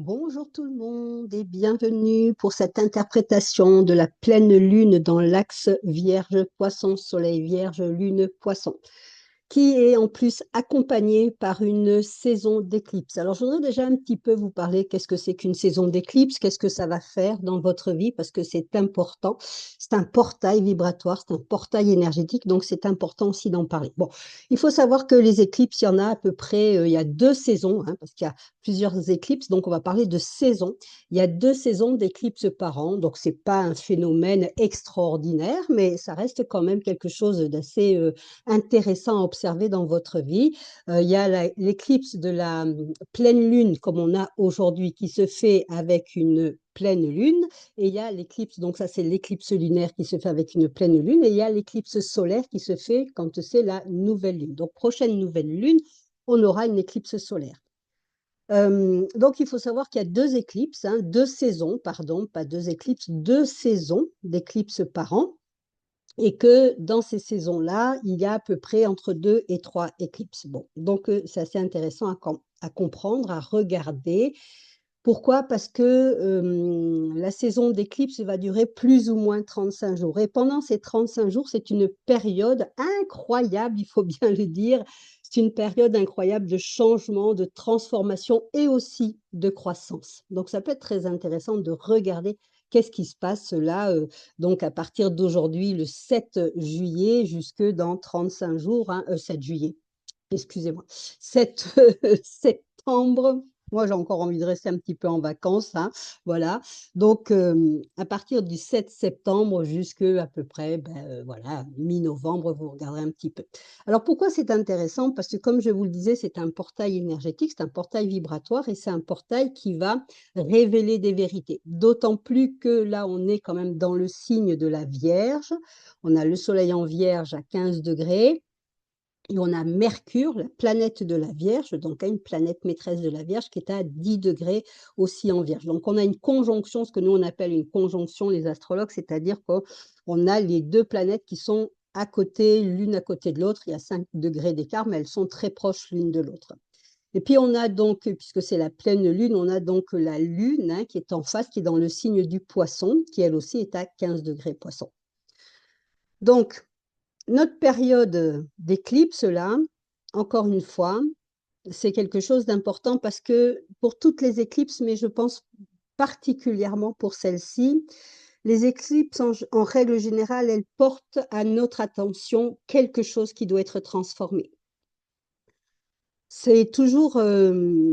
Bonjour tout le monde et bienvenue pour cette interprétation de la pleine lune dans l'axe Vierge Poisson, Soleil Vierge, Lune Poisson, qui est en plus accompagnée par une saison d'éclipse. Alors, je voudrais déjà un petit peu vous parler qu'est-ce que c'est qu'une saison d'éclipse, qu'est-ce que ça va faire dans votre vie, parce que c'est important. C'est un portail vibratoire, c'est un portail énergétique, donc c'est important aussi d'en parler. Bon, il faut savoir que les éclipses, il y en a à peu près, il y a deux saisons, hein, parce qu'il y a plusieurs éclipses, donc on va parler de saisons. Il y a deux saisons d'éclipses par an, donc c'est pas un phénomène extraordinaire, mais ça reste quand même quelque chose d'assez intéressant à observer dans votre vie. Il y a l'éclipse de la pleine lune, comme on a aujourd'hui, qui se fait avec une pleine lune, et il y a l'éclipse, donc ça c'est l'éclipse lunaire qui se fait avec une pleine lune, et il y a l'éclipse solaire qui se fait quand c'est la nouvelle lune. Donc prochaine nouvelle lune, on aura une éclipse solaire. Donc il faut savoir qu'il y a deux éclipses, hein, deux saisons, pardon, pas deux éclipses, deux saisons d'éclipses par an et que dans ces saisons-là, il y a à peu près entre deux et trois éclipses. Bon, donc c'est assez intéressant à comprendre, à regarder. Pourquoi? Parce que la saison d'éclipse va durer plus ou moins 35 jours. Et pendant ces 35 jours, c'est une période incroyable, il faut bien le dire. C'est une période incroyable de changement, de transformation et aussi de croissance. Donc, ça peut être très intéressant de regarder qu'est-ce qui se passe là, donc à partir d'aujourd'hui, le 7 juillet, jusque dans 35 jours, hein, 7 juillet, excusez-moi, 7 septembre. Moi, j'ai encore envie de rester un petit peu en vacances, hein, voilà. Donc, à partir du 7 septembre jusque à peu près, voilà, mi-novembre, vous regarderez un petit peu. Alors, pourquoi c'est intéressant? Parce que comme je vous le disais, c'est un portail énergétique, c'est un portail vibratoire et c'est un portail qui va révéler des vérités. D'autant plus que là, on est quand même dans le signe de la Vierge. On a le soleil en Vierge à 15 degrés. Et on a Mercure, la planète de la Vierge, donc une planète maîtresse de la Vierge, qui est à 10 degrés aussi en Vierge. Donc on a une conjonction, ce que nous on appelle une conjonction, les astrologues, c'est-à-dire qu'on a les deux planètes qui sont à côté, l'une à côté de l'autre. Il y a 5 degrés d'écart, mais elles sont très proches l'une de l'autre. Et puis on a donc, puisque c'est la pleine lune, on a donc la lune, hein, qui est en face, qui est dans le signe du poisson, qui elle aussi est à 15 degrés poisson. Donc, notre période d'éclipse, là, encore une fois, c'est quelque chose d'important parce que pour toutes les éclipses, mais je pense particulièrement pour celle-ci, les éclipses, en règle générale, elles portent à notre attention quelque chose qui doit être transformé. C'est toujours,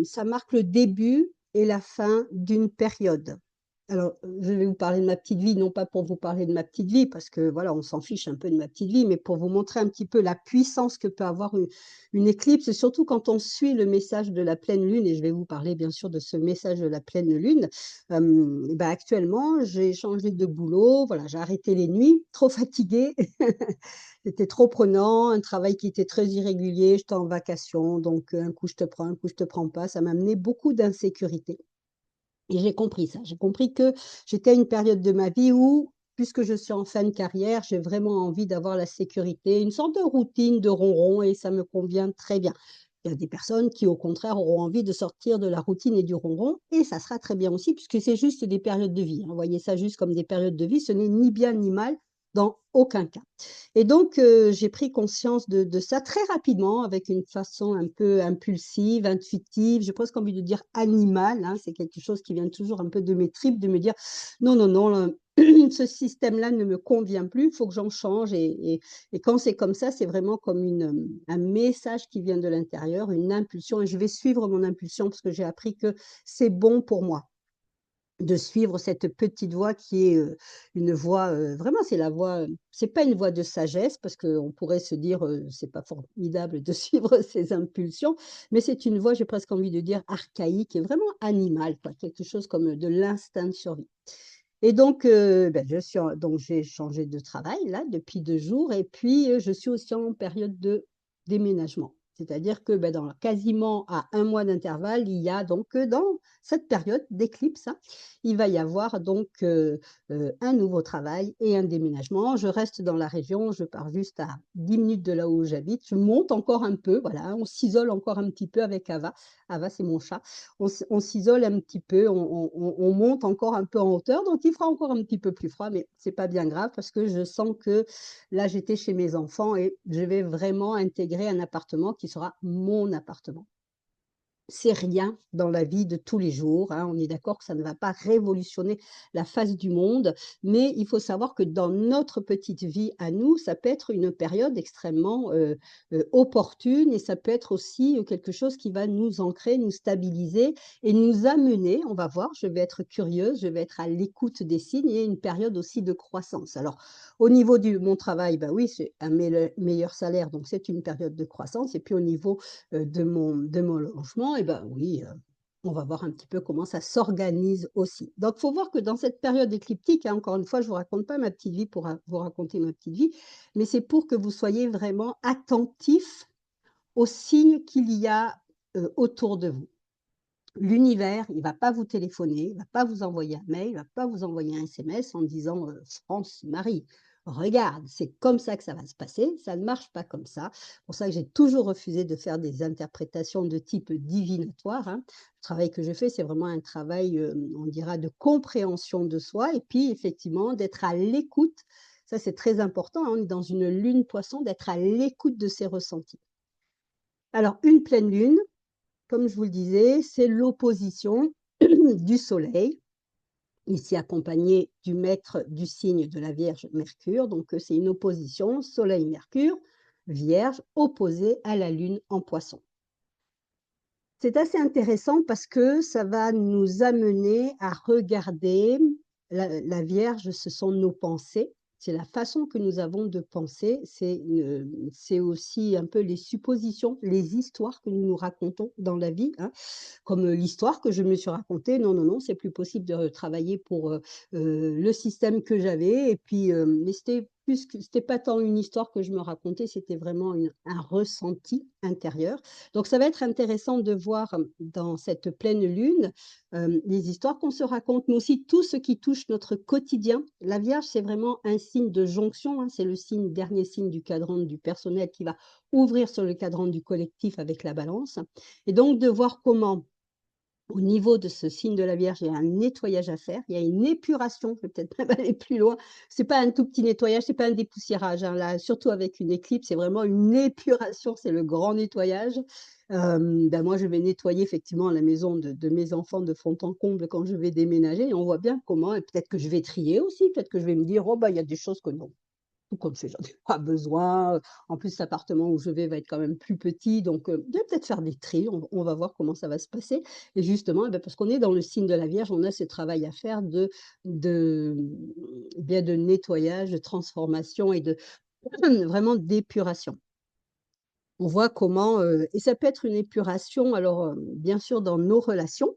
ça marque le début et la fin d'une période. Alors, je vais vous parler de ma petite vie, non pas pour vous parler de ma petite vie, parce que voilà, on s'en fiche un peu de ma petite vie, mais pour vous montrer un petit peu la puissance que peut avoir une éclipse, surtout quand on suit le message de la pleine lune, et je vais vous parler bien sûr de ce message de la pleine lune. Actuellement, j'ai changé de boulot, voilà, j'ai arrêté les nuits, trop fatiguée. C'était trop prenant, un travail qui était très irrégulier, j'étais en vacation, donc un coup je te prends, un coup je te prends pas, ça m'a amené beaucoup d'insécurité. Et j'ai compris ça. J'ai compris que j'étais à une période de ma vie où, puisque je suis en fin de carrière, j'ai vraiment envie d'avoir la sécurité, une sorte de routine de ronron, et ça me convient très bien. Il y a des personnes qui, au contraire, auront envie de sortir de la routine et du ronron, et ça sera très bien aussi, puisque c'est juste des périodes de vie, hein. Voyez ça juste comme des périodes de vie, ce n'est ni bien ni mal dans aucun cas. Et donc, j'ai pris conscience de ça très rapidement, avec une façon un peu impulsive, intuitive, j'ai presque envie de dire animale, hein. C'est quelque chose qui vient toujours un peu de mes tripes, de me dire non, non, non, ce système-là ne me convient plus, il faut que j'en change. Et quand c'est comme ça, c'est vraiment comme un message qui vient de l'intérieur, une impulsion, et je vais suivre mon impulsion parce que j'ai appris que c'est bon pour moi de suivre cette petite voix qui est, une voix, vraiment c'est la voix, c'est pas une voix de sagesse parce qu'on pourrait se dire, c'est pas formidable de suivre ses impulsions, mais c'est une voix, j'ai presque envie de dire archaïque et vraiment animale quoi, quelque chose comme, de l'instinct de survie. Et donc, donc j'ai changé de travail là depuis 2 jours et puis, je suis aussi en période de déménagement. C'est-à-dire que dans quasiment à 1 mois d'intervalle, il y a donc dans cette période d'éclipse, hein, il va y avoir donc un nouveau travail et un déménagement. Je reste dans la région, je pars juste à 10 minutes de là où j'habite. Je monte encore un peu, voilà, on s'isole encore un petit peu avec Ava. Ava, c'est mon chat. On s'isole un petit peu, on monte encore un peu en hauteur, donc il fera encore un petit peu plus froid, mais c'est pas bien grave parce que je sens que là, j'étais chez mes enfants et je vais vraiment intégrer un appartement qui sera mon appartement. C'est rien dans la vie de tous les jours, hein. On est d'accord que ça ne va pas révolutionner la face du monde, mais il faut savoir que dans notre petite vie à nous, ça peut être une période extrêmement, opportune et ça peut être aussi, quelque chose qui va nous ancrer, nous stabiliser et nous amener, on va voir, je vais être curieuse, je vais être à l'écoute des signes et une période aussi de croissance. Alors, au niveau du mon travail, oui, c'est un meilleur salaire, donc c'est une période de croissance et puis au niveau de mon logement et oui, on va voir un petit peu comment ça s'organise aussi. Donc il faut voir que dans cette période écliptique, hein, encore une fois, je ne vous raconte pas ma petite vie pour ra vous raconter ma petite vie, mais c'est pour que vous soyez vraiment attentifs aux signes qu'il y a, autour de vous. L'univers, il va pas vous téléphoner, il va pas vous envoyer un mail, il va pas vous envoyer un SMS en disant, «France, Marie, regarde, c'est comme ça que ça va se passer». Ça ne marche pas comme ça. C'est pour ça que j'ai toujours refusé de faire des interprétations de type divinatoire, hein. Le travail que je fais, c'est vraiment un travail, on dira de compréhension de soi et puis effectivement d'être à l'écoute. Ça, c'est très important, hein, on est dans une lune poisson, d'être à l'écoute de ses ressentis. Alors une pleine lune, comme je vous le disais, c'est l'opposition du Soleil, ici accompagné du maître du signe de la Vierge, Mercure. Donc, c'est une opposition Soleil-Mercure, Vierge, opposée à la Lune en Poisson. C'est assez intéressant parce que ça va nous amener à regarder la Vierge, ce sont nos pensées, c'est la façon que nous avons de penser, c'est aussi un peu les suppositions, les histoires que nous nous racontons dans la vie, hein. Comme, l'histoire que je me suis racontée: «Non, non, non, c'est plus possible de travailler pour, le système que j'avais» et puis, mais c'était pas tant une histoire que je me racontais, c'était vraiment un ressenti intérieur. Donc ça va être intéressant de voir, dans cette pleine lune, les histoires qu'on se raconte, mais aussi tout ce qui touche notre quotidien. La Vierge, c'est vraiment un signe de jonction, hein, c'est le dernier signe du cadran du personnel qui va ouvrir sur le cadran du collectif avec la Balance et donc de voir comment au niveau de ce signe de la Vierge, il y a un nettoyage à faire, il y a une épuration, je vais peut-être même aller plus loin. C'est pas un tout petit nettoyage, c'est pas un dépoussiérage, hein, là, surtout avec une éclipse, c'est vraiment une épuration, c'est le grand nettoyage. Moi, je vais nettoyer effectivement la maison de mes enfants de fond en comble quand je vais déménager et on voit bien comment et peut-être que je vais trier aussi, peut-être que je vais me dire: «Oh il y a des choses que non, tout comme c'est, j'en ai pas besoin, en plus l'appartement où je vais va être quand même plus petit donc je vais peut-être faire des tris, on va voir comment ça va se passer et justement, parce qu'on est dans le signe de la Vierge, on a ce travail à faire de nettoyage, de transformation et de vraiment d'épuration. On voit comment, et ça peut être une épuration alors, bien sûr dans nos relations,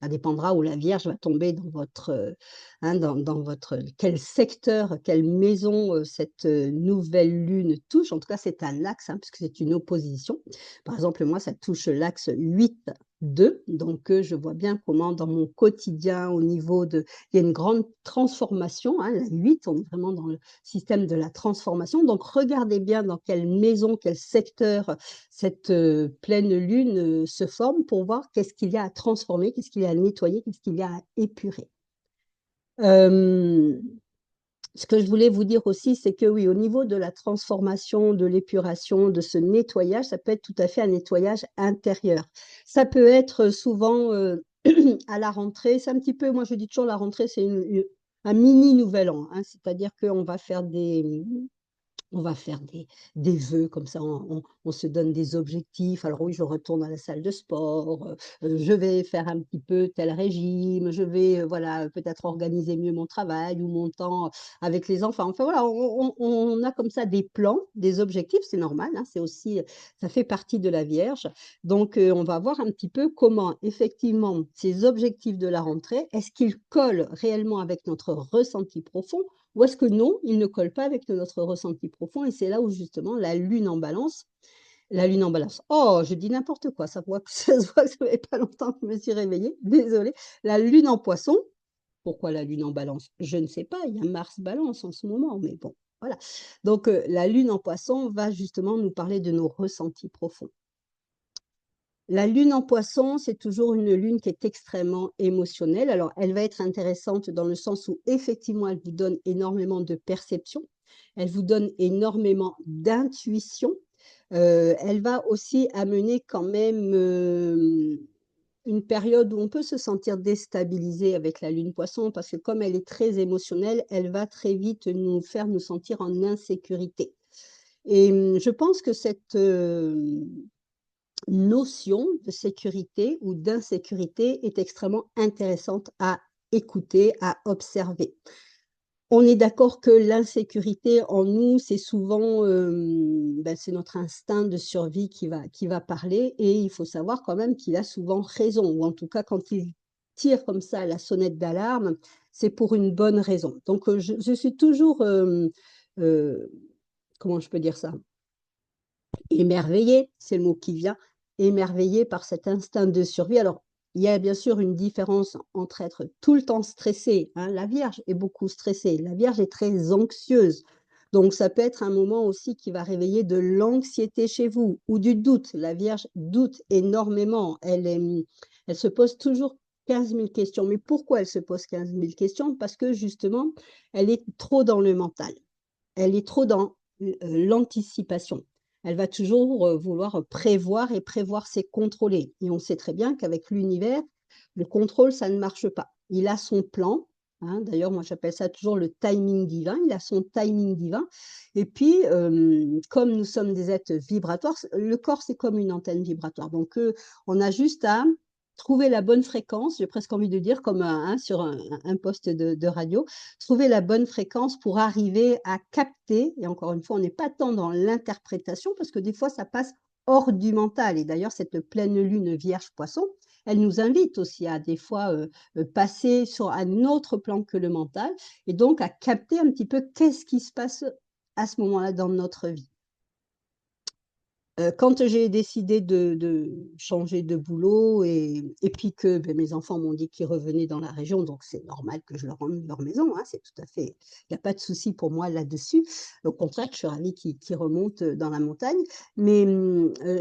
ça dépendra où la Vierge va tomber dans votre, dans votre quel secteur, quelle maison, cette, nouvelle lune touche. En tout cas, c'est un axe, hein, puisque c'est une opposition. Par exemple, moi, ça touche l'axe 8-2, donc je vois bien comment dans mon quotidien, au niveau de il y a une grande transformation, hein, la 8, on est vraiment dans le système de la transformation. Donc regardez bien dans quelle maison, quel secteur, cette, pleine lune, se forme pour voir qu'est-ce qu'il y a à transformer, qu'est-ce qu'il y a à nettoyer, qu'est-ce qu'il y a à épurer. Hem, Ce que je voulais vous dire aussi, c'est que oui, au niveau de la transformation, de l'épuration, de ce nettoyage, ça peut être tout à fait un nettoyage intérieur. Ça peut être souvent, à la rentrée, c'est un petit peu moi je dis toujours la rentrée, c'est un mini nouvel an, hein. C'est-à-dire qu'on va faire des vœux comme ça, on se donne des objectifs. Alors oui, je retourne à la salle de sport, je vais faire un petit peu tel régime, je vais, voilà, peut-être organiser mieux mon travail ou mon temps avec les enfants. Enfin voilà, on a comme ça des plans, des objectifs, c'est normal, hein, c'est aussi, ça fait partie de la Vierge. Donc on va voir un petit peu comment effectivement ces objectifs de la rentrée, est-ce qu'ils collent réellement avec notre ressenti profond ou est-ce que non, il ne colle pas avec notre ressenti profond et c'est là où justement la lune en Balance La lune en balance. Oh, je dis n'importe quoi, ça se voit que ça fait pas longtemps que je me suis réveillée, désolée. La lune en poisson, pourquoi la lune en balance? Je ne sais pas, il y a Mars balance en ce moment, mais bon, voilà. Donc, la lune en poisson va justement nous parler de nos ressentis profonds. La lune en poisson, c'est toujours une lune qui est extrêmement émotionnelle. Alors, elle va être intéressante dans le sens où effectivement, elle vous donne énormément de perception, elle vous donne énormément d'intuition. Elle va aussi amener quand même, une période où on peut se sentir déstabilisé avec la lune poisson parce que comme elle est très émotionnelle, elle va très vite nous faire nous sentir en insécurité et je pense que cette, notion de sécurité ou d'insécurité est extrêmement intéressante à écouter, à observer. On est d'accord que l'insécurité en nous, c'est souvent, c'est notre instinct de survie qui va parler et il faut savoir quand même qu'il a souvent raison ou en tout cas quand il tire comme ça la sonnette d'alarme, c'est pour une bonne raison. Donc, je suis toujours, heu, comment je peux dire ça? Émerveillée, c'est le mot qui vient, émerveillée par cet instinct de survie. Alors, il y a bien sûr une différence entre être tout le temps stressée, hein, la Vierge est beaucoup stressée, la Vierge est très anxieuse. Donc ça peut être un moment aussi qui va réveiller de l'anxiété chez vous ou du doute. La Vierge doute énormément, elle se pose toujours 15 000 questions. Mais pourquoi elle se pose 15 000 questions? Parce que justement, elle est trop dans le mental. Elle est trop dans l'anticipation. Elle va toujours, vouloir prévoir et prévoir, c'est contrôler et on sait très bien qu'avec l'univers, le contrôle, ça ne marche pas. Il a son plan, hein, d'ailleurs moi j'appelle ça toujours le timing divin, il a son timing divin et puis, comme nous sommes des êtres vibratoires, le corps c'est comme une antenne vibratoire donc on a juste à trouver la bonne fréquence, j'ai presque envie de dire comme sur un poste de radio, trouver la bonne fréquence pour arriver à capter et encore une fois, on n'est pas tant dans l'interprétation parce que des fois ça passe hors du mental et d'ailleurs cette pleine lune Vierge Poisson, elle nous invite aussi à des fois, passer sur un autre plan que le mental et donc à capter un petit peu qu'est-ce qui se passe à ce moment-là dans notre vie. Quand j'ai décidé de changer de boulot et puis que, mes enfants m'ont dit qu'ils revenaient dans la région, donc c'est normal que je leur rende leur maison, hein, c'est tout à fait il y a pas de souci pour moi là-dessus. Au contraire, je suis ravie qu'ils remontent, dans la montagne. Mais,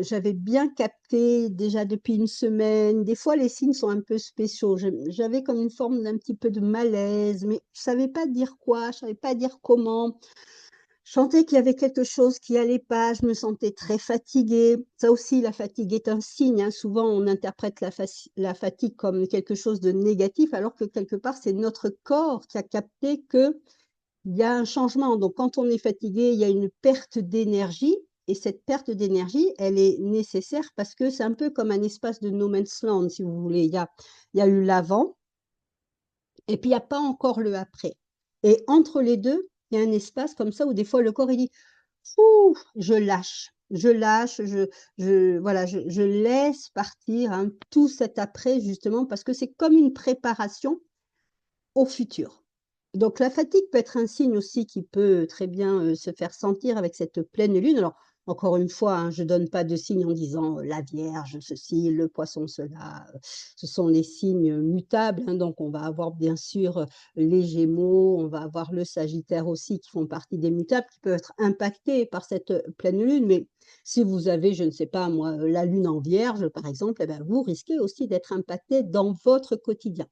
j'avais bien capté déjà depuis une semaine, des fois les signes sont un peu spéciaux. J'avais comme une forme d'un petit peu de malaise, mais je savais pas dire quoi, je savais pas dire comment. Je sentais qu'il y avait quelque chose qui allait pas, je me sentais très fatiguée. Ça aussi, la fatigue est un signe, hein. Souvent, on interprète la fatigue comme quelque chose de négatif, alors que quelque part, c'est notre corps qui a capté qu'il y a un changement. Donc, quand on est fatigué, il y a une perte d'énergie et cette perte d'énergie, elle est nécessaire parce que c'est un peu comme un espace de no man's land, si vous voulez. Il y a eu l'avant et puis il y a pas encore le après. Et entre les 2, il y a un espace comme ça où des fois le corps il dit: «Ouh, je lâche, voilà, je laisse partir, hein, tout cet après justement parce que c'est comme une préparation au futur. Donc la fatigue peut être un signe aussi qui peut très bien, se faire sentir avec cette pleine lune. Alors encore une fois, hein, je donne pas de signe en disant, la Vierge ceci, le Poisson cela, ce sont les signes, mutables, hein, donc on va avoir bien sûr, les Gémeaux, on va avoir le Sagittaire aussi qui font partie des mutables qui peuvent être impactés par cette, pleine lune. Mais si vous avez, je ne sais pas moi, la lune en Vierge par exemple, et ben, vous risquez aussi d'être impacté dans votre quotidien.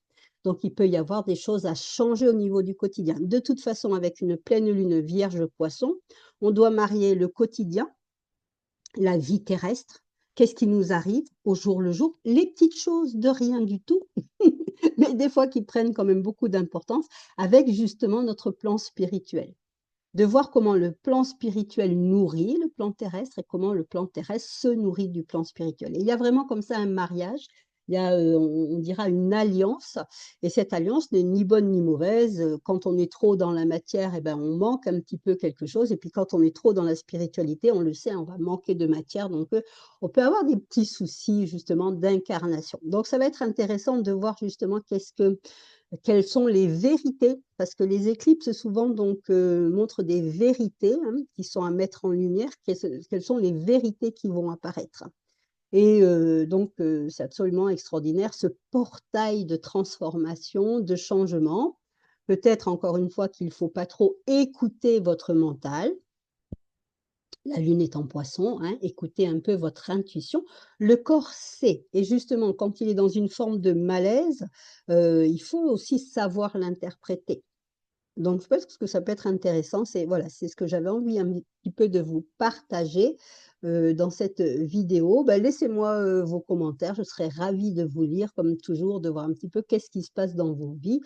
Donc, il peut y avoir des choses à changer au niveau du quotidien. De toute façon, avec une pleine lune Vierge Poisson, on doit marier le quotidien, la vie terrestre, qu'est-ce qui nous arrive au jour le jour, les petites choses de rien du tout, mais des fois qui prennent quand même beaucoup d'importance, avec justement notre plan spirituel. De voir comment le plan spirituel nourrit le plan terrestre et comment le plan terrestre se nourrit du plan spirituel. Et il y a vraiment comme ça un mariage Il y a, on dira, une alliance, et cette alliance n'est ni bonne ni mauvaise. Quand on est trop dans la matière, eh ben, on manque un petit peu quelque chose, et puis quand on est trop dans la spiritualité, on le sait, on va manquer de matière, donc on peut avoir des petits soucis justement d'incarnation. Donc ça va être intéressant de voir justement quelles sont les vérités, parce que les éclipses souvent donc montrent des vérités, hein, qui sont à mettre en lumière, quelles sont les vérités qui vont apparaître. Et donc c'est absolument extraordinaire, ce portail de transformation, de changement. Peut-être encore une fois qu'il ne faut pas trop écouter votre mental. La lune est en poisson, hein, écoutez un peu votre intuition. Le corps sait, et justement, quand il est dans une forme de malaise, il faut aussi savoir l'interpréter. Donc je pense que ça peut être intéressant, c'est voilà, c'est ce que j'avais envie un petit peu de vous partager, dans cette vidéo. Bah, laissez-moi, vos commentaires, je serais ravie de vous lire comme toujours, de voir un petit peu qu'est-ce qui se passe dans vos vies.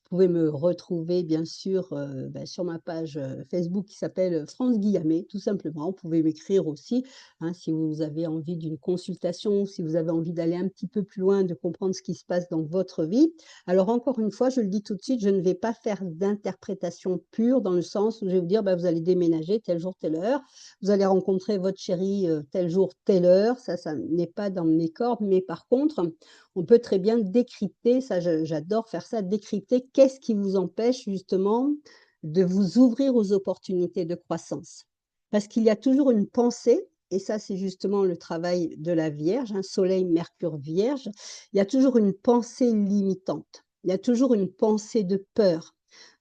Vous pouvez me retrouver bien sûr, bah, sur ma page, Facebook qui s'appelle, France Guillamé, tout simplement. Vous pouvez m'écrire aussi, hein, si vous avez envie d'une consultation, si vous avez envie d'aller un petit peu plus loin, de comprendre ce qui se passe dans votre vie. Alors encore une fois, je le dis tout de suite, je ne vais pas faire d'interprétation pure dans le sens où je vais vous dire: «Bah, vous allez déménager tel jour, telle heure, vous allez rencontrer votre chéri, tel jour, telle heure». Ça n'est pas dans mes cordes, mais par contre, on peut très bien décrypter, ça j'adore faire ça, décrypter qu'est-ce qui vous empêche justement de vous ouvrir aux opportunités de croissance. Parce qu'il y a toujours une pensée, et ça c'est justement le travail de la Vierge, hein, Soleil, Mercure, Vierge, il y a toujours une pensée limitante, il y a toujours une pensée de peur.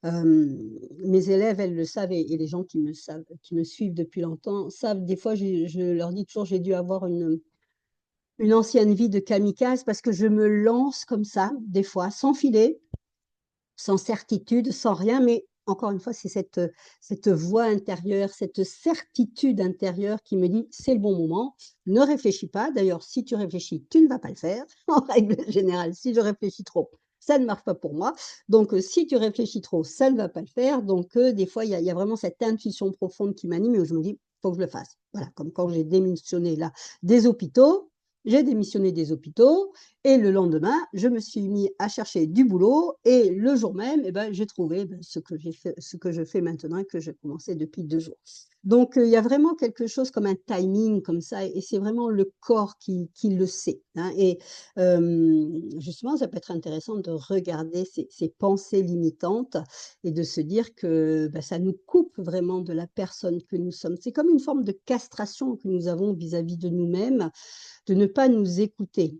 Mes élèves, elles le savent, et les gens qui me suivent depuis longtemps savent, des fois je leur dis toujours: «J'ai dû avoir une ancienne vie de kamikaze», parce que je me lance comme ça, des fois, sans filet, sans certitude, sans rien, mais encore une fois, c'est cette voix intérieure, cette certitude intérieure qui me dit: «C'est le bon moment, ne réfléchis pas». D'ailleurs, si tu réfléchis, tu ne vas pas le faire. En règle générale, si je réfléchis trop, ça ne marche pas pour moi. Donc si tu réfléchis trop, ça ne va pas le faire. Donc des fois, il y a vraiment cette intuition profonde qui m'anime, et où je me dis: «Faut que je le fasse». Voilà, comme quand j'ai démissionné là des hôpitaux. J'ai démissionné des hôpitaux, et le lendemain, je me suis mis à chercher du boulot, et le jour même, eh ben, j'ai trouvé, ce que je fais maintenant et que j'ai commencé depuis 2 jours. Donc, il y a vraiment quelque chose comme un timing comme ça, et c'est vraiment le corps qui le sait, hein, et justement, ça peut être intéressant de regarder ces pensées limitantes, et de se dire que, bah, ça nous coupe vraiment de la personne que nous sommes. C'est comme une forme de castration que nous avons vis-à-vis de nous-mêmes, de ne pas nous écouter.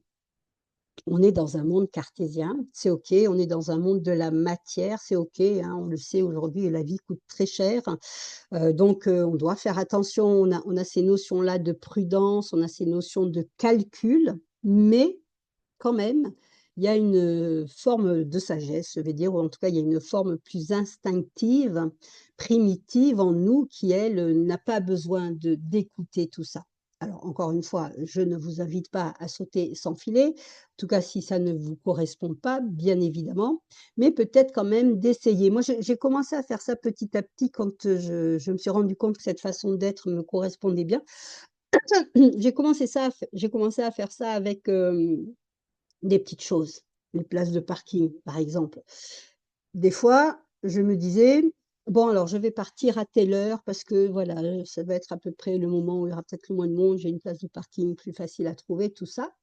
On est dans un monde cartésien, c'est OK. On est dans un monde de la matière, c'est OK, hein. On le sait aujourd'hui, la vie coûte très cher, donc on doit faire attention. On a ces notions-là de prudence, on a ces notions de calcul, mais quand même, il y a une, forme de sagesse, je vais dire, ou en tout cas, il y a une forme plus instinctive, primitive en nous qui, elle, n'a pas besoin d'écouter tout ça. Alors encore une fois, je ne vous invite pas à sauter sans filet, en tout cas si ça ne vous correspond pas, bien évidemment, mais peut-être quand même d'essayer. Moi, j'ai commencé à faire ça petit à petit quand, je me suis rendu compte que cette façon d'être me correspondait bien. J'ai commencé à faire ça avec, des petites choses, les places de parking, par exemple. Des fois, je me disais: «Bon, alors je vais partir à telle heure parce que voilà, ça va être à peu près le moment où il y aura peut-être le moins de monde, j'ai une place de parking plus facile à trouver», tout ça,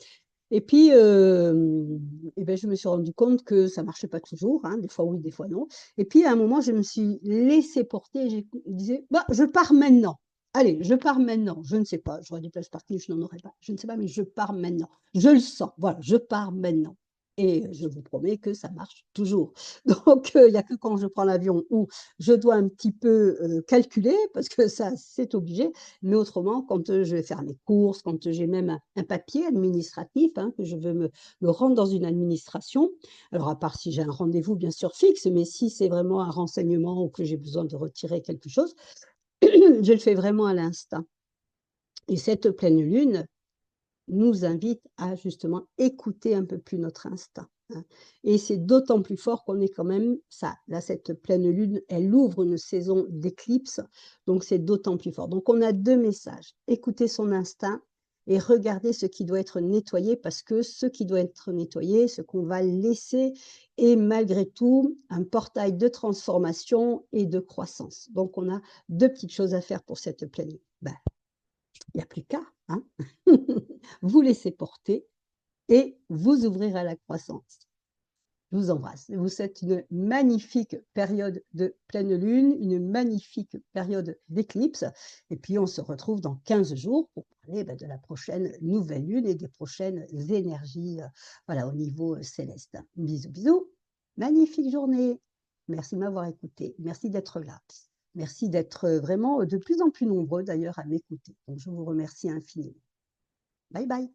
et puis, et beh, je me suis rendu compte que ça marchait pas toujours, hein, des fois oui, des fois non, et puis à un moment, je me suis laissée porter, et j'ai disais: «Bah, je pars maintenant. Allez, je pars maintenant». Je ne sais pas, j'aurais des places parking, je n'en aurais pas. Je ne sais pas, mais je pars maintenant. Je le sens, voilà, je pars maintenant, et je vous promets que ça marche toujours. Donc il y a que quand je prends l'avion où je dois un petit peu, calculer, parce que ça, c'est obligé, mais autrement, quand, je vais faire mes courses, quand, j'ai même un papier administratif, hein, que je veux me rendre dans une administration, alors à part si j'ai un rendez-vous bien sûr fixe, mais si c'est vraiment un renseignement ou que j'ai besoin de retirer quelque chose, je le fais vraiment à l'instinct, et cette pleine lune nous invite à justement écouter un peu plus notre instinct, hein, et c'est d'autant plus fort qu'on est quand même ça, là, cette pleine lune, elle ouvre une saison d'éclipse, donc c'est d'autant plus fort. Donc on a 2 messages: écouter son instinct, et regardez ce qui doit être nettoyé parce que ce qui doit être nettoyé, ce qu'on va laisser est malgré tout un portail de transformation et de croissance. Donc, on a 2 petites choses à faire pour cette pleine lune. Ben, il n'y a plus qu'à, hein. Vous laissez porter et vous ouvrir à la croissance. Je vous embrasse. Je vous souhaite une magnifique période de pleine lune, une magnifique période d'éclipse. Et puis, on se retrouve dans 15 jours pour parler de la prochaine nouvelle lune et des prochaines énergies voilà, au niveau céleste. Bisous, bisous. Magnifique journée. Merci de m'avoir écouté. Merci d'être là. Merci d'être vraiment de plus en plus nombreux d'ailleurs à m'écouter. Donc, je vous remercie infiniment. Bye bye.